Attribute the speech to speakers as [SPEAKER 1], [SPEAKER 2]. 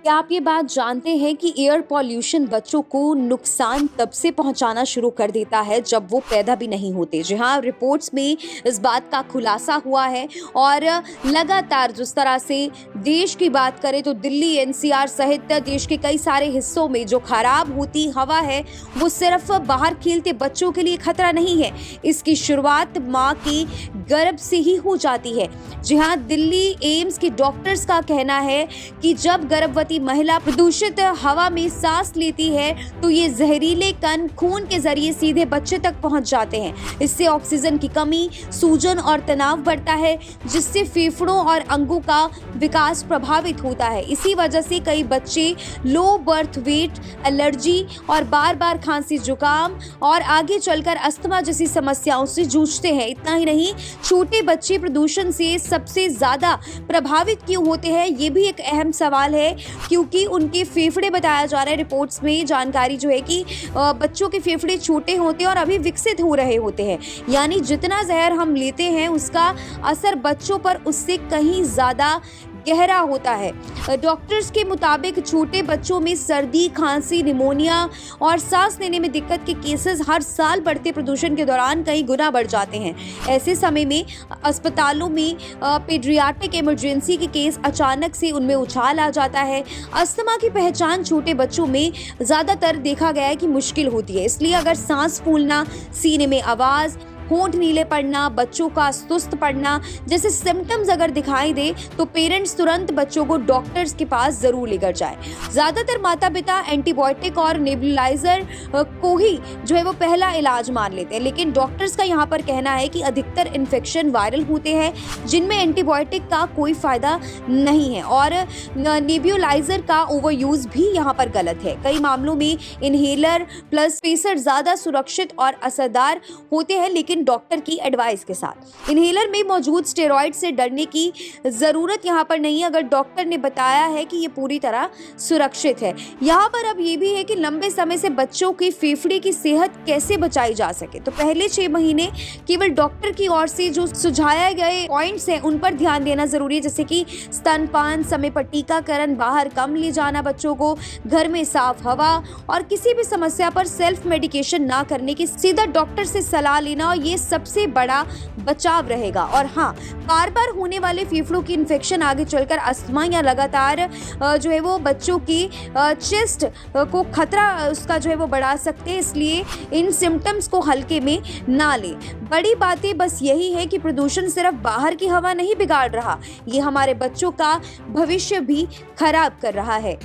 [SPEAKER 1] क्या आप ये बात जानते हैं कि एयर पॉल्यूशन बच्चों को नुकसान तब से पहुंचाना शुरू कर देता है जब वो पैदा भी नहीं होते। जी हाँ, रिपोर्ट्स में इस बात का खुलासा हुआ है और लगातार जिस तरह से देश की बात करें तो दिल्ली एनसीआर सहित देश के कई सारे हिस्सों में जो खराब होती हवा है वो सिर्फ बाहर खेलते बच्चों के लिए खतरा नहीं है, इसकी शुरुआत माँ के गर्भ से ही हो जाती है। जी हाँ, दिल्ली एम्स के डॉक्टर्स का कहना है कि जब गर्भवती महिला प्रदूषित हवा में सांस लेती है तो ये जहरीले कण खून के जरिए सीधे बच्चे तक पहुंच जाते हैं। इससे ऑक्सीजन की कमी, सूजन और तनाव बढ़ता है, जिससे फेफड़ों और अंगों का विकास प्रभावित होता है। इसी वजह से कई बच्चे लो बर्थ वेट, एलर्जी और बार बार खांसी, जुकाम और आगे चलकर अस्थमा जैसी समस्याओं से जूझते हैं। इतना ही नहीं, छोटे बच्चे प्रदूषण से सबसे ज्यादा प्रभावित क्यों होते हैं, ये भी एक अहम सवाल है, क्योंकि उनके फेफड़े, बताया जा रहा है रिपोर्ट्स में जानकारी जो है कि बच्चों के फेफड़े छोटे होते हैं और अभी विकसित हो रहे होते हैं। यानी जितना जहर हम लेते हैं उसका असर बच्चों पर उससे कहीं ज्यादा गहरा होता है। डॉक्टर्स के मुताबिक छोटे बच्चों में सर्दी, खांसी, निमोनिया और सांस लेने में दिक्कत के केसेस हर साल बढ़ते प्रदूषण के दौरान कई गुना बढ़ जाते हैं। ऐसे समय में अस्पतालों में पीडियाट्रिक इमरजेंसी के केस अचानक से उनमें उछाल आ जाता है। अस्थमा की पहचान छोटे बच्चों में ज़्यादातर देखा गया है कि मुश्किल होती है, इसलिए अगर सांस फूलना, सीने में आवाज़, होंठ नीले पड़ना, बच्चों का सुस्त पड़ना जैसे सिम्टम्स अगर दिखाई दे तो पेरेंट्स तुरंत बच्चों को डॉक्टर्स के पास जरूर लेकर जाएं। ज्यादातर माता पिता एंटीबायोटिक और नेबुलाइजर को ही जो है वो पहला इलाज मान लेते हैं, लेकिन डॉक्टर्स का यहाँ पर कहना है कि अधिकतर इन्फेक्शन वायरल होते हैं जिनमें एंटीबायोटिक का कोई फायदा नहीं है और नेबुलाइजर का ओवर यूज भी यहाँ पर गलत है। कई मामलों में इनहेलर प्लस पेसर ज्यादा सुरक्षित और असरदार होते हैं, लेकिन डॉक्टर की एडवाइस के साथ। इनहेलर में मौजूद स्टेरॉइड से डरने की जरूरत यहाँ पर नहीं है अगर डॉक्टर ने बताया है कि ये पूरी तरह सुरक्षित है। यहाँ पर अब ये भी है कि लंबे समय से बच्चों की फेफड़े की सेहत कैसे बचाई जा सके, तो पहले 6 महीने केवल डॉक्टर की ओर से जो सुझाए गए पॉइंट्स हैं उन पर ध्यान देना जरूरी है, जैसे कि स्तनपान, समय पर टीकाकरण, बाहर कम ले जाना बच्चों को, घर में साफ हवा और किसी भी समस्या पर सेल्फ मेडिकेशन ना करने की, सीधा डॉक्टर से सलाह लेना, ये सबसे बड़ा बचाव रहेगा। और हाँ, बार बार होने वाले फेफड़ों की इन्फेक्शन आगे चलकर अस्थमा या लगातार जो है वो बच्चों की चेस्ट को खतरा उसका जो है वो बढ़ा सकते हैं, इसलिए इन सिम्टम्स को हल्के में ना लें। बड़ी बातें बस यही है कि प्रदूषण सिर्फ बाहर की हवा नहीं बिगाड़ रहा, ये हमारे बच्चों का भविष्य भी खराब कर रहा है।